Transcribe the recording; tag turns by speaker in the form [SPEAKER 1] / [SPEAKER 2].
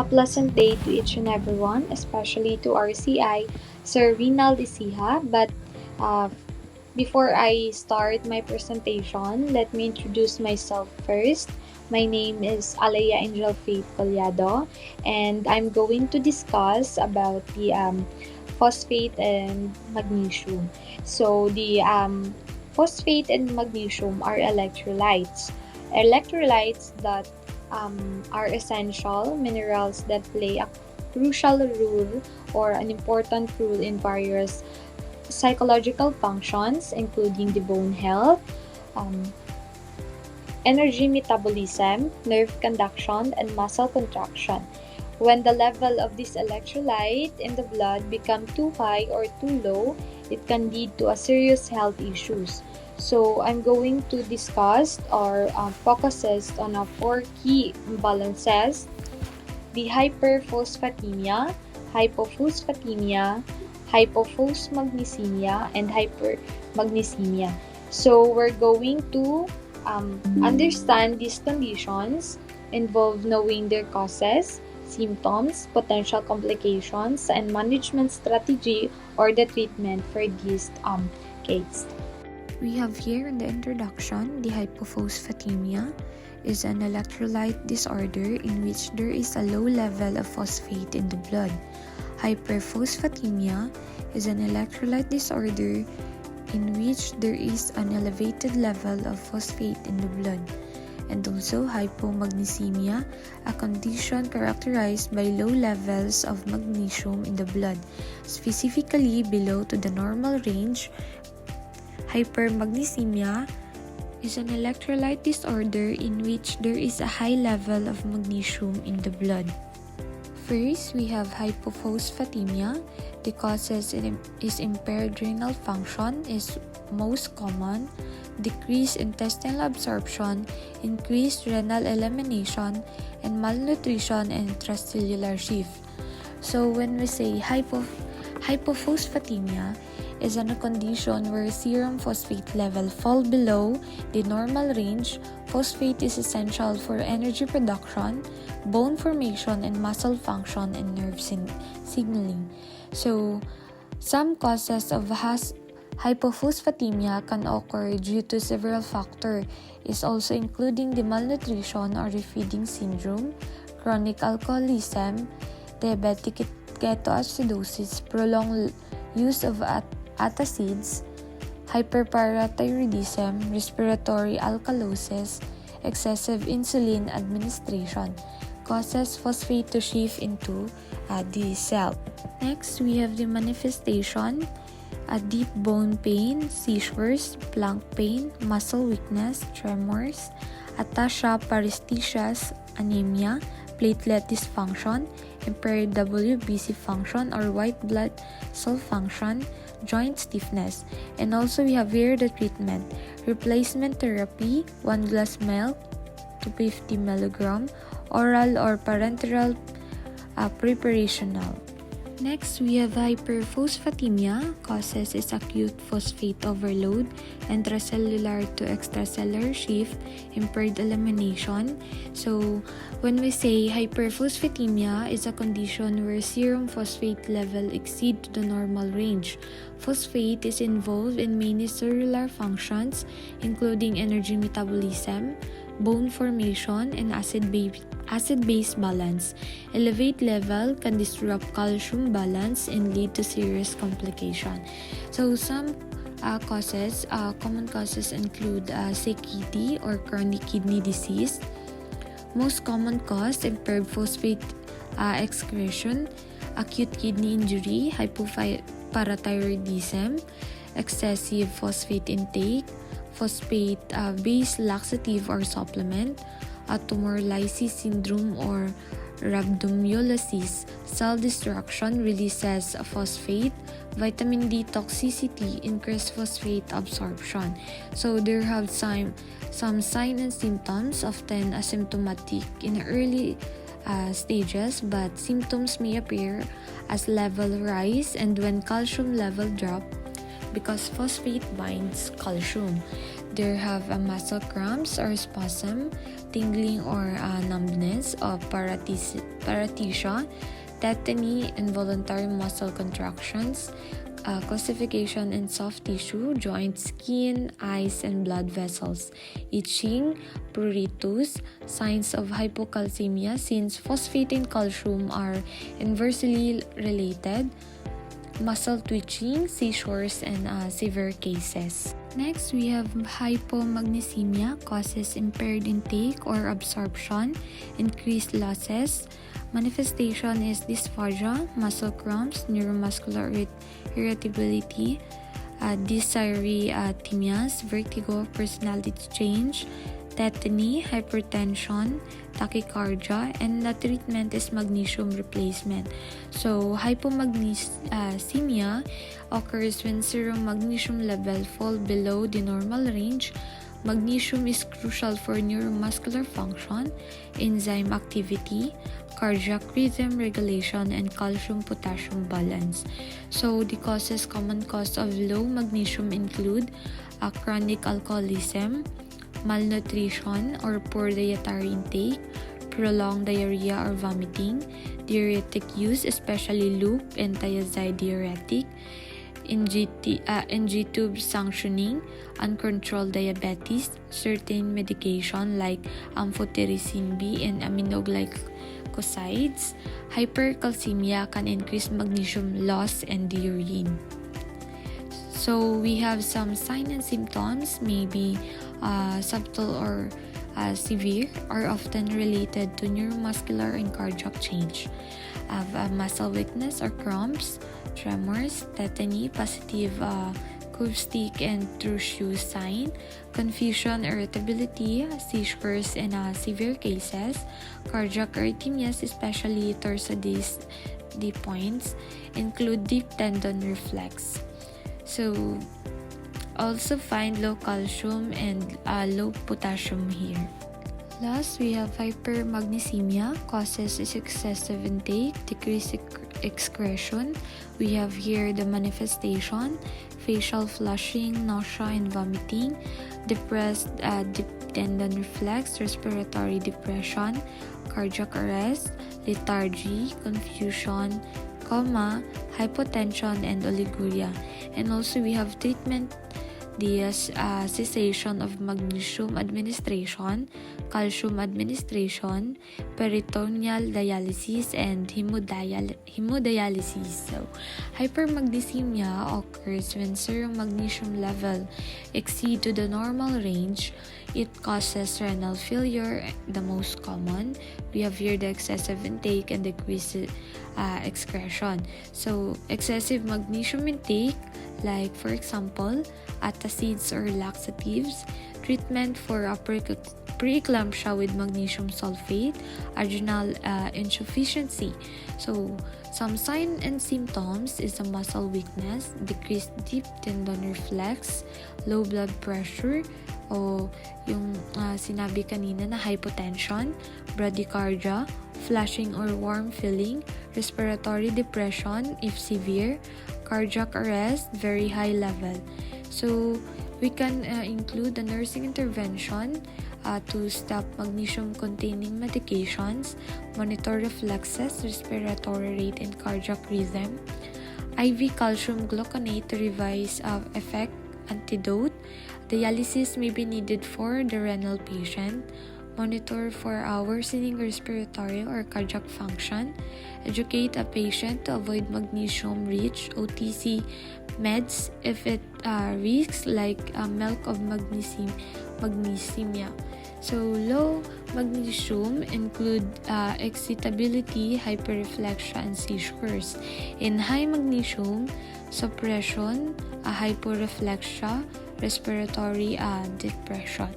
[SPEAKER 1] A pleasant day to each and everyone, especially to our CI, Sir Rinald Isiha. But uh, before I start my presentation, let me introduce myself first. My name is Alaya Angel Faith Collado, and I'm going to discuss about the phosphate and magnesium. So the phosphate and magnesium are electrolytes. Electrolytes that are essential minerals that play a crucial role or an important role in various psychological functions, including the bone health, um, energy metabolism, nerve conduction, and muscle contraction. When the level of this electrolyte in the blood become too high or too low, it can lead to a serious health issues. So I'm going to discuss or focuses on four key imbalances: the hyperphosphatemia, hypophosphatemia, hypophosphamagnesemia, and hypermagnesemia. So we're going to understand these conditions, involve knowing their causes, symptoms, potential complications, and management strategy or the treatment for this case.
[SPEAKER 2] We have here in the introduction the hypophosphatemia is an electrolyte disorder in which there is a low level of phosphate in the blood. Hyperphosphatemia is an electrolyte disorder in which there is an elevated level of phosphate in the blood. And also hypomagnesemia, a condition characterized by low levels of magnesium in the blood, specifically below to the normal range. Hypermagnesemia is an electrolyte disorder in which there is a high level of magnesium in the blood. First, we have hypophosphatemia. The causes is impaired renal function is most common, decreased intestinal absorption, increased renal elimination, and malnutrition and intracellular shift. So when we say hypophosphatemia is a condition where serum phosphate level fall below the normal range. Phosphate is essential for energy production, bone formation, and muscle function and nerve signaling. So, some causes of hypophosphatemia can occur due to several factors, is also including the malnutrition or refeeding syndrome, chronic alcoholism, diabetic ketoacidosis, prolonged use of antacids, hyperparathyroidism, respiratory alkalosis, excessive insulin administration causes phosphate to shift into the cell. Next, we have the manifestation: a deep bone pain, seizures, plank pain, muscle weakness, tremors, ataxia, paresthesias, anemia, platelet dysfunction, impaired WBC function or white blood cell function, joint stiffness. And also we have here the treatment: replacement therapy, 1 glass milk to 50 mg, oral or parenteral preparational. Next, we have hyperphosphatemia. Causes is acute phosphate overload, intracellular to extracellular shift, impaired elimination. So, when we say hyperphosphatemia is a condition where serum phosphate level exceed the normal range. Phosphate is involved in many cellular functions, including energy metabolism, bone formation, and acid-base balance. Elevate level can disrupt calcium balance and lead to serious complication. So some common causes include CKD or chronic kidney disease. Most common cause: impaired phosphate excretion, acute kidney injury, hypoparathyroidism, excessive phosphate intake, phosphate-based laxative or supplement, tumor lysis syndrome or rhabdomyolysis, cell destruction releases phosphate, vitamin D toxicity, increased phosphate absorption. So there have some signs and symptoms, often asymptomatic in early stages, but symptoms may appear as level rise and when calcium level drop, because phosphate binds calcium. There have muscle cramps or spasm, tingling or numbness of paresthesia, tetany, involuntary muscle contractions, calcification in soft tissue, joints, skin, eyes, and blood vessels, itching, pruritus, signs of hypocalcemia since phosphate and calcium are inversely related, muscle twitching, seizures, and severe cases. Next, we have hypomagnesemia causes impaired intake or absorption, increased losses. Manifestation is dysphagia, muscle cramps, neuromuscular irritability, dysarrhythmias, vertigo, personality change, tetany, hypertension, tachycardia, and the treatment is magnesium replacement. So, hypomagnesemia occurs when serum magnesium level fall below the normal range. Magnesium is crucial for neuromuscular function, enzyme activity, cardiac rhythm regulation, and calcium-potassium balance. So, the common cause of low magnesium include chronic alcoholism, malnutrition or poor dietary intake, prolonged diarrhea or vomiting, diuretic use, especially loop and thiazide diuretic, NG-tube sanctioning, uncontrolled diabetes, certain medication like amphotericin B and aminoglycosides. Hypercalcemia can increase magnesium loss in the urine. So we have some signs and symptoms, maybe subtle or severe, are often related to neuromuscular and cardiac change. Have muscle weakness or cramps, tremors, tetany, positive curve stick and true shoe sign, confusion, irritability, seizures in severe cases, cardiac arrhythmias, especially torsades D points, include deep tendon reflex. So, also find low calcium and low potassium here. Last, we have hypermagnesemia, causes is excessive intake, decreased excretion. We have here the manifestation, facial flushing, nausea and vomiting, depressed deep tendon reflex, respiratory depression, cardiac arrest, lethargy, confusion, coma, hypotension, and oliguria. And also we have treatment, the cessation of magnesium administration, calcium administration, peritoneal dialysis, and hemodialysis. So, hypermagnesemia occurs when serum magnesium level exceed to the normal range. It causes renal failure, the most common. We have here the excessive intake and decreased excretion. So, excessive magnesium intake, like for example, antacids or laxatives, treatment for preeclampsia with magnesium sulfate, adrenal insufficiency. So, some signs and symptoms is a muscle weakness, decreased deep tendon reflex, low blood pressure, o yung sinabi kanina na hypotension, bradycardia, flushing or warm feeling, respiratory depression if severe, cardiac arrest, very high level. So, we can include the nursing intervention to stop magnesium-containing medications, monitor reflexes, respiratory rate, and cardiac rhythm, IV calcium gluconate to revise effect, antidote, dialysis may be needed for the renal patient, monitor for worsening respiratory or cardiac function, educate a patient to avoid magnesium-rich OTC meds if it risks like milk of magnesemia. So, low magnesium include excitability, hyperreflexia, and seizures. In high magnesium, suppression, hyporeflexia, respiratory depression.